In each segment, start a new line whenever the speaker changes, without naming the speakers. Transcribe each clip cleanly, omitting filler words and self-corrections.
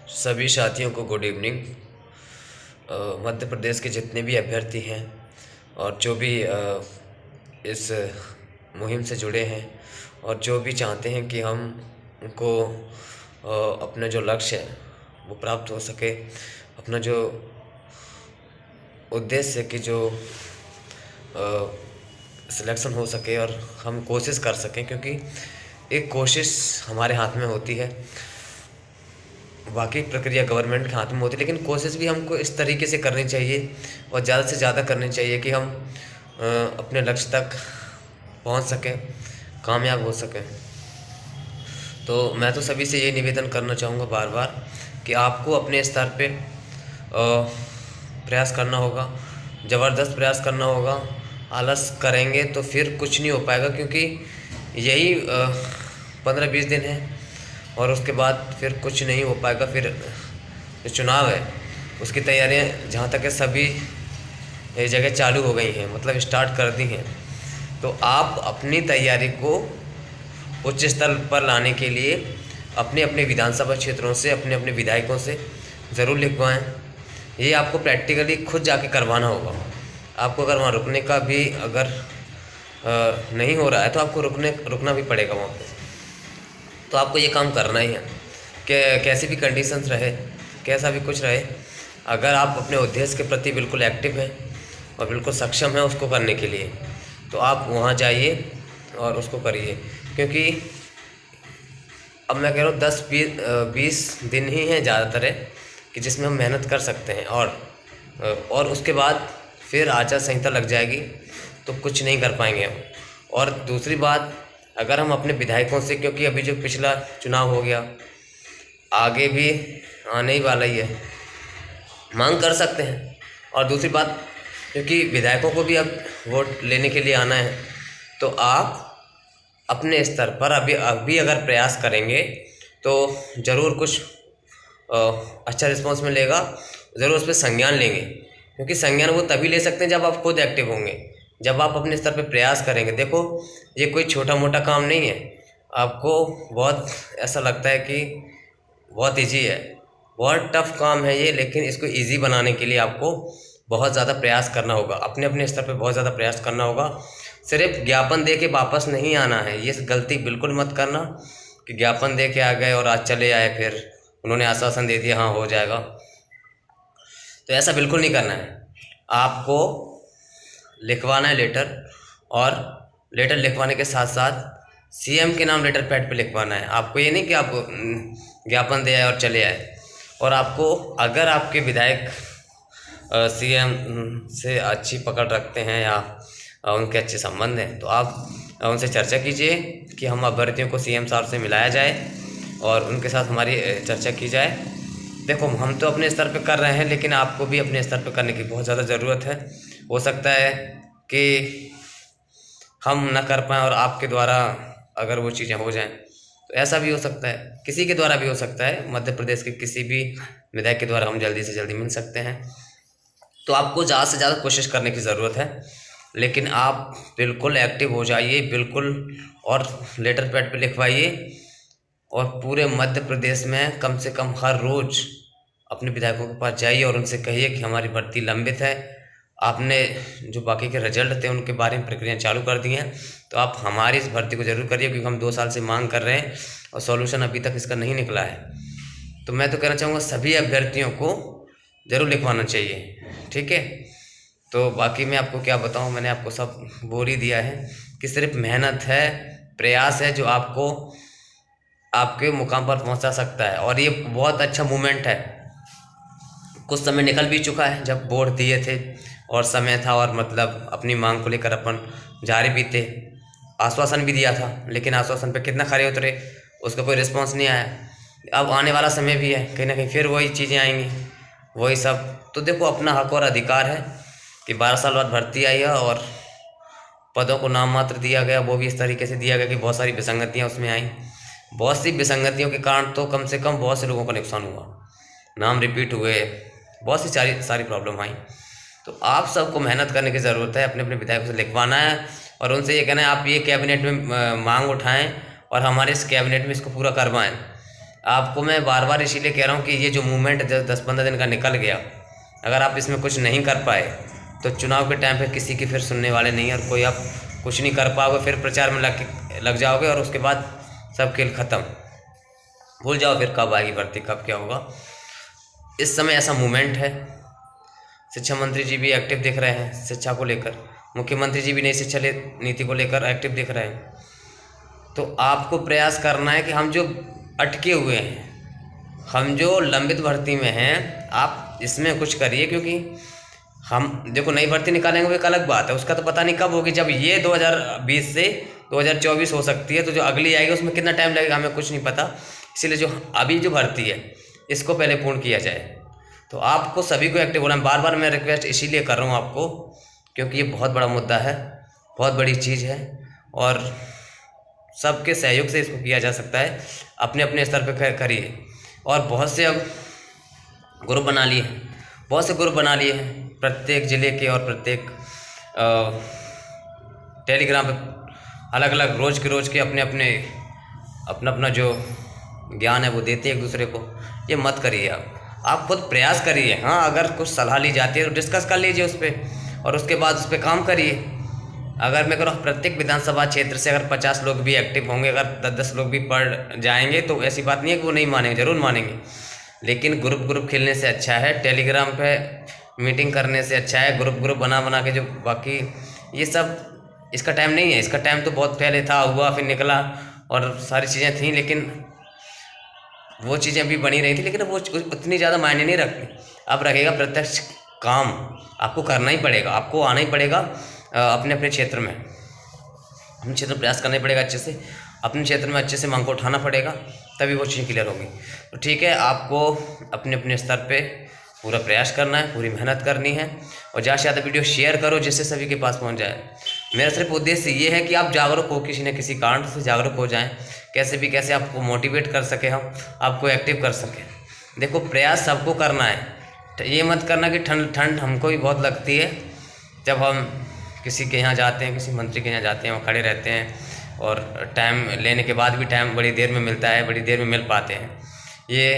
सभी साथियों को गुड इवनिंग। मध्य प्रदेश के जितने भी अभ्यर्थी हैं और जो भी इस मुहिम से जुड़े हैं और जो भी चाहते हैं कि हम उनको अपना जो लक्ष्य है वो प्राप्त हो सके, अपना जो उद्देश्य है कि जो सिलेक्शन हो सके और हम कोशिश कर सकें, क्योंकि एक कोशिश हमारे हाथ में होती है, बाकी प्रक्रिया गवर्नमेंट के हाथ में होती है, लेकिन कोशिश भी हमको इस तरीके से करनी चाहिए और ज़्यादा से ज़्यादा करनी चाहिए कि हम अपने लक्ष्य तक पहुंच सकें, कामयाब हो सकें। तो मैं तो सभी से ये निवेदन करना चाहूँगा बार बार कि आपको अपने स्तर पे प्रयास करना होगा, ज़बरदस्त प्रयास करना होगा। आलस करेंगे तो फिर कुछ नहीं हो पाएगा, क्योंकि यही 15-20 दिन है और उसके बाद फिर कुछ नहीं हो पाएगा। फिर जो चुनाव है उसकी तैयारियां जहाँ तक है सभी जगह चालू हो गई हैं, मतलब स्टार्ट कर दी हैं। तो आप अपनी तैयारी को उच्च स्तर पर लाने के लिए अपने अपने विधानसभा क्षेत्रों से, अपने अपने विधायकों से ज़रूर लिखवाएं। ये आपको प्रैक्टिकली खुद जाके करवाना होगा। आपको अगर वहाँ रुकने का भी अगर नहीं हो रहा है तो आपको रुकना भी पड़ेगा वहाँ पे। तो आपको ये काम करना ही है कि कैसी भी कंडीशंस रहे, कैसा भी कुछ रहे, अगर आप अपने उद्देश्य के प्रति बिल्कुल एक्टिव हैं और बिल्कुल सक्षम हैं उसको करने के लिए, तो आप वहाँ जाइए और उसको करिए। क्योंकि अब मैं कह रहा हूँ 10-20 दिन ही हैं ज़्यादातर है कि जिसमें हम मेहनत कर सकते हैं, और उसके बाद फिर आचार संहिता लग जाएगी तो कुछ नहीं कर पाएंगे हम। और दूसरी बात, अगर हम अपने विधायकों से, क्योंकि अभी जो पिछला चुनाव हो गया, आगे भी आने ही वाला ही है, मांग कर सकते हैं। और दूसरी बात, क्योंकि विधायकों को भी अब वोट लेने के लिए आना है, तो आप अपने स्तर पर अभी अगर प्रयास करेंगे तो ज़रूर कुछ अच्छा रिस्पॉन्स मिलेगा, ज़रूर उस पर संज्ञान लेंगे। क्योंकि संज्ञान वो तभी ले सकते हैं जब आप खुद एक्टिव होंगे, जब आप अपने स्तर पे प्रयास करेंगे। देखो, ये कोई छोटा मोटा काम नहीं है। आपको बहुत ऐसा लगता है कि बहुत इजी है, बहुत टफ काम है ये, लेकिन इसको इजी बनाने के लिए आपको बहुत ज़्यादा प्रयास करना होगा, अपने अपने स्तर पे बहुत ज़्यादा प्रयास करना होगा। सिर्फ ज्ञापन दे के वापस नहीं आना है, ये गलती बिल्कुल मत करना कि ज्ञापन दे के आ गए और आज चले आए, फिर उन्होंने आश्वासन दे दिया हाँ हो जाएगा। तो ऐसा बिल्कुल नहीं करना है। आपको लिखवाना है लेटर, और लेटर लिखवाने के साथ साथ सीएम के नाम लेटर पैड पे लिखवाना है। आपको ये नहीं कि आप ज्ञापन दे आए और चले आए। और आपको, अगर आपके विधायक सीएम से अच्छी पकड़ रखते हैं या उनके अच्छे संबंध हैं, तो आप उनसे चर्चा कीजिए कि हम अभ्यर्थियों को सीएम साहब से मिलाया जाए और उनके साथ हमारी चर्चा की जाए। देखो, हम तो अपने स्तर पे कर रहे हैं, लेकिन आपको भी अपने स्तर पे करने की बहुत ज़्यादा ज़रूरत है। हो सकता है कि हम ना कर पाएँ और आपके द्वारा अगर वो चीज़ें हो जाएं, तो ऐसा भी हो सकता है, किसी के द्वारा भी हो सकता है। मध्य प्रदेश के किसी भी विधायक के द्वारा हम जल्दी से जल्दी मिल सकते हैं। तो आपको ज़्यादा से ज़्यादा कोशिश करने की ज़रूरत है, लेकिन आप बिल्कुल एक्टिव हो जाइए, बिल्कुल, और लेटर पैड पे लिखवाइए। और पूरे मध्य प्रदेश में कम से कम हर रोज़ अपने विधायकों के पास जाइए और उनसे कहिए कि हमारी भर्ती लंबित है, आपने जो बाकी के रिजल्ट थे उनके बारे में प्रक्रिया चालू कर दी हैं, तो आप हमारी इस भर्ती को ज़रूर करिए, क्योंकि हम 2 साल से मांग कर रहे हैं और सॉल्यूशन अभी तक इसका नहीं निकला है। तो मैं तो कहना चाहूँगा सभी अभ्यर्थियों को ज़रूर लिखवाना चाहिए, ठीक है। तो बाकी मैं आपको क्या बताऊँ, मैंने आपको सब बोल ही दिया है कि सिर्फ मेहनत है, प्रयास है जो आपको आपके मुकाम पर पहुंचा सकता है। और ये बहुत अच्छा मूवमेंट है। कुछ समय निकल भी चुका है जब वोट दिए थे और समय था, और मतलब अपनी मांग को लेकर अपन जारी भी थे, आश्वासन भी दिया था, लेकिन आश्वासन पे कितना खरे उतरे, उसका कोई रिस्पांस नहीं आया। अब आने वाला समय भी है, कहीं ना कहीं फिर वही चीज़ें आएंगी, वही सब। तो देखो, अपना हक और अधिकार है कि 12 साल बाद भर्ती आई है और पदों को नाम मात्र दिया गया, वो भी इस तरीके से दिया गया कि बहुत सारी विसंगतियाँ उसमें आई। बहुत सी विसंगतियों के कारण तो कम से कम बहुत से लोगों का नुकसान हुआ, नाम रिपीट हुए, बहुत सी सारी प्रॉब्लम आई। तो आप सबको मेहनत करने की ज़रूरत है, अपने अपने विधायकों से लिखवाना है और उनसे ये कहना है आप ये कैबिनेट में मांग उठाएं और हमारे इस कैबिनेट में इसको पूरा करवाएं। आपको मैं बार बार इसीलिए कह रहा हूँ कि ये जो मूवमेंट 10-15 दिन का निकल गया, अगर आप इसमें कुछ नहीं कर पाए तो चुनाव के टाइम पे किसी की फिर सुनने वाले नहीं, और कोई आप कुछ नहीं कर पाओगे, फिर प्रचार में लग जाओगे और उसके बाद सब खेल ख़त्म, भूल जाओ फिर कब आएगी भर्ती, कब क्या होगा। इस समय ऐसा मूवमेंट है। शिक्षा मंत्री जी भी एक्टिव दिख रहे हैं शिक्षा को लेकर, मुख्यमंत्री जी भी नई शिक्षा नीति को लेकर एक्टिव दिख रहे हैं। तो आपको प्रयास करना है कि हम जो अटके हुए हैं, हम जो लंबित भर्ती में हैं, आप इसमें कुछ करिए। क्योंकि हम देखो नई भर्ती निकालेंगे वो एक अलग बात है, उसका तो पता नहीं कब होगी। जब ये 2020 से 2024 हो सकती है, तो जो अगली आएगी उसमें कितना टाइम लगेगा हमें कुछ नहीं पता। इसीलिए जो अभी जो भर्ती है इसको पहले पूर्ण किया जाए। तो आपको सभी को एक्टिव होना है। बार बार मैं रिक्वेस्ट इसीलिए कर रहा हूँ आपको, क्योंकि ये बहुत बड़ा मुद्दा है, बहुत बड़ी चीज़ है, और सबके सहयोग से इसको किया जा सकता है। अपने अपने स्तर पर करिए। और बहुत से अब ग्रुप बना लिए हैं, बहुत से ग्रुप बना लिए हैं प्रत्येक ज़िले के, और प्रत्येक टेलीग्राम पे अलग अलग रोज़ के अपना जो ज्ञान है वो देते हैं एक दूसरे को। ये मत करिए, आप खुद प्रयास करिए। हाँ, अगर कुछ सलाह ली जाती है तो डिस्कस कर लीजिए उस पर, और उसके बाद उस पर काम करिए। अगर मैं करूँ प्रत्येक विधानसभा क्षेत्र से अगर 50 लोग भी एक्टिव होंगे, अगर 10-10 लोग भी पढ़ जाएंगे, तो ऐसी बात नहीं है कि वो नहीं मानेंगे, ज़रूर मानेंगे। लेकिन ग्रुप खेलने से अच्छा है, टेलीग्राम पे मीटिंग करने से अच्छा है, ग्रुप बना के जो बाकी ये सब, इसका टाइम नहीं है। इसका टाइम तो बहुत पहले था, हुआ फिर निकला और सारी चीज़ें थी, लेकिन वो चीज़ें भी बनी रही थी, लेकिन वो उतनी ज़्यादा मायने नहीं रखती। अब रखेगा प्रत्यक्ष काम, आपको करना ही पड़ेगा, आपको आना ही पड़ेगा अपने अपने क्षेत्र में, अपने क्षेत्र में प्रयास करना ही पड़ेगा अच्छे से, अपने क्षेत्र में अच्छे से मांग को उठाना पड़ेगा, तभी वो चीज़ें क्लियर होगी। तो ठीक है, आपको अपने अपने स्तर पे पूरा प्रयास करना है, पूरी मेहनत करनी है, और ज़्यादा से ज़्यादा वीडियो शेयर करो जिससे सभी के पास पहुंच जाए। मेरा सिर्फ उद्देश्य ये है कि आप जागरूक हो, किसी न किसी कारण से जागरूक हो जाएं, कैसे भी कैसे आपको मोटिवेट कर सके, हम आपको एक्टिव कर सकें। देखो, प्रयास सबको करना है। ये मत करना कि ठंड हमको भी बहुत लगती है जब हम किसी के यहाँ जाते हैं, किसी मंत्री के यहाँ जाते हैं, वो खड़े रहते हैं, और टाइम लेने के बाद भी टाइम बड़ी देर में मिलता है, बड़ी देर में मिल पाते हैं। ये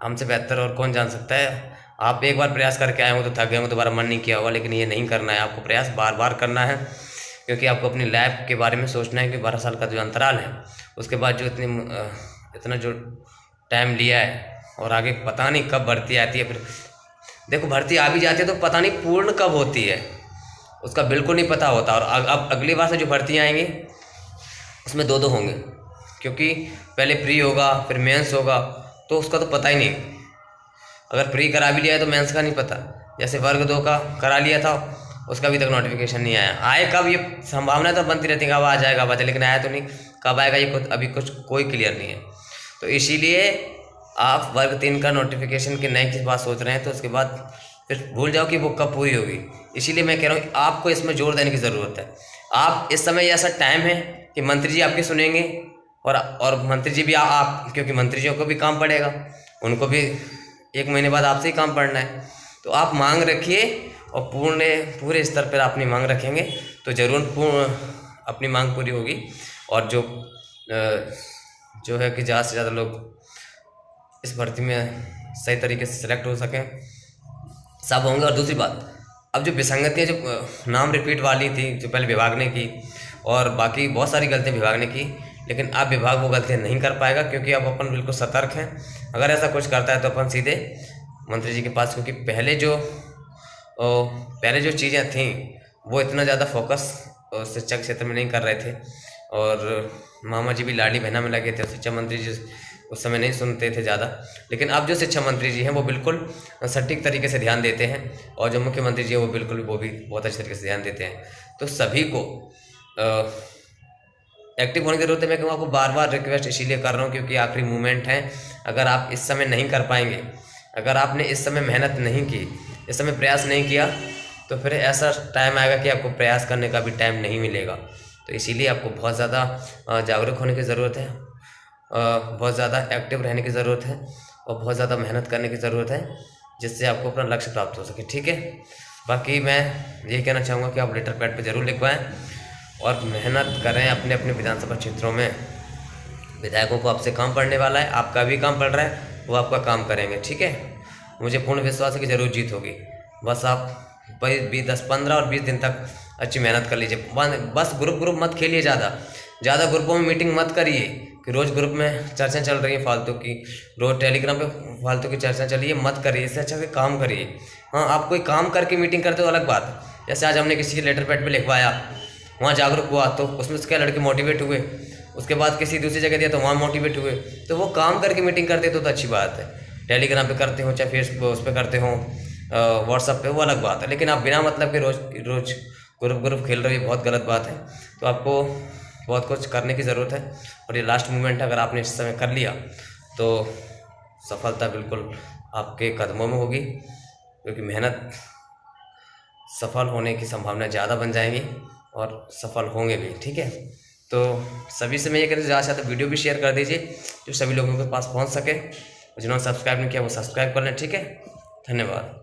हमसे बेहतर और कौन जान सकता है। आप एक बार प्रयास करके आए हो तो थक गए हो, दोबारा मन नहीं किया होगा, लेकिन ये नहीं करना है। आपको प्रयास बार बार करना है, क्योंकि आपको अपनी लाइफ के बारे में सोचना है कि 12 साल का जो अंतराल है, उसके बाद जो इतना जो टाइम लिया है, और आगे पता नहीं कब भर्ती आती है। फिर देखो, भर्ती आ भी जाती है तो पता नहीं पूर्ण कब होती है, उसका बिल्कुल नहीं पता होता। और अब अगली बार से जो भर्तियाँ आएंगी उसमें 2-2 होंगे, क्योंकि पहले प्री होगा, फिर मेंस होगा, तो उसका तो पता ही नहीं। अगर प्री करा भी लिया है तो मेंस का नहीं पता। जैसे वर्ग 2 का करा लिया था, उसका अभी तक नोटिफिकेशन नहीं आया। आए कब, ये संभावना तो बनती रहती है कब आ जाएगा, लेकिन आया तो नहीं। कब आएगा ये अभी कुछ कोई क्लियर नहीं है। तो इसीलिए आप वर्ग 3 का नोटिफिकेशन के नए की बात सोच रहे हैं, तो उसके बाद फिर भूल जाओ कि वो कब पूरी होगी। इसीलिए मैं कह रहा हूँ आपको इसमें जोर देने की ज़रूरत है। आप इस समय ऐसा टाइम है कि मंत्री जी आपकी सुनेंगे, और मंत्री जी भी आप, क्योंकि मंत्रियों को भी काम पड़ेगा, उनको भी 1 महीने बाद आपसे ही काम पड़ना है। तो आप मांग रखिए, और पूरे स्तर पर अपनी मांग रखेंगे तो ज़रूर अपनी मांग पूरी होगी, और जो है कि ज़्यादा से ज़्यादा लोग इस भर्ती में सही तरीके से सिलेक्ट हो सकें, सब होंगे। और दूसरी बात, अब जो विसंगतियाँ, जो नाम रिपीट वाली थी, जो पहले विभाग ने की, और बाकी बहुत सारी गलतियाँ विभाग ने की, लेकिन अब विभाग वो गलतियाँ नहीं कर पाएगा, क्योंकि अब अपन बिल्कुल सतर्क हैं। अगर ऐसा कुछ करता है तो अपन सीधे मंत्री जी के पास, क्योंकि पहले जो चीज़ें थीं वो इतना ज़्यादा फोकस शिक्षा के क्षेत्र में नहीं कर रहे थे, और मामा जी भी लाडली बहना में लगे थे। शिक्षा मंत्री जी उस समय नहीं सुनते थे ज़्यादा, लेकिन अब जो शिक्षा मंत्री जी हैं वो बिल्कुल सटीक तरीके से ध्यान देते हैं, और जो मुख्यमंत्री जी हैं वो भी बहुत अच्छे तरीके से ध्यान देते हैं। तो सभी को एक्टिव होने की ज़रूरत है। मैं कहूँ आपको बार बार रिक्वेस्ट इसीलिए कर रहा हूँ, क्योंकि आखिरी मूवमेंट है। अगर आप इस समय नहीं कर पाएंगे, अगर आपने इस समय मेहनत नहीं की, इस समय प्रयास नहीं किया, तो फिर ऐसा टाइम आएगा कि आपको प्रयास करने का भी टाइम नहीं मिलेगा। तो इसीलिए आपको बहुत ज़्यादा जागरूक होने की ज़रूरत है, बहुत ज़्यादा एक्टिव रहने की ज़रूरत है, और बहुत ज़्यादा मेहनत करने की ज़रूरत है, जिससे आपको अपना लक्ष्य प्राप्त हो सके। ठीक है, बाकी मैं ये कहना चाहूँगा कि आप लेटर पैड पर ज़रूर लिखवाएँ, और मेहनत करें अपने अपने विधानसभा क्षेत्रों में, विधायकों को आपसे काम पड़ने वाला है, आपका भी काम पड़ रहा है, वो आपका काम करेंगे। ठीक है, मुझे पूर्ण विश्वास है कि ज़रूर जीत होगी। बस आप 10, 15 और 20 दिन तक अच्छी मेहनत कर लीजिए। बस ग्रुप मत खेलिए, ज़्यादा ग्रुपों में मीटिंग मत करिए कि रोज़ ग्रुप में चर्चाएं चल रही हैं फालतू की, रोज़ टेलीग्राम पे फालतू की चर्चा चलिए, मत करिए। इससे अच्छा कोई काम करिए। हाँ, आप कोई काम करके मीटिंग करते हो अलग बात है। जैसे आज हमने किसी के लेटर पैड पे लिखवाया, वहाँ जागरूक हुआ, तो उसमें से क्या लड़के मोटिवेट हुए, उसके बाद किसी दूसरी जगह दिया तो वहाँ मोटिवेट हुए। तो वो काम करके मीटिंग करते तो अच्छी बात है। टेलीग्राम पे करते हो, चाहे फेसबुक उस पर करते हो, व्हाट्सअप पे, वो अलग बात है। लेकिन आप बिना मतलब के रोज़ ग्रुप खेल रहे हो, बहुत गलत बात है। तो आपको बहुत कुछ करने की ज़रूरत है और ये लास्ट मोमेंट है। अगर आपने इस समय कर लिया तो सफलता बिल्कुल आपके कदमों में होगी, क्योंकि मेहनत सफल होने की संभावना ज़्यादा बन जाएंगी और सफल होंगे भी। ठीक है, तो सभी से मैं ये कहना ज़्यादा चाहता, वीडियो भी शेयर कर दीजिए जो सभी लोगों के पास पहुंच सके। जिन्होंने सब्सक्राइब नहीं किया वो सब्सक्राइब कर लें। ठीक है, धन्यवाद।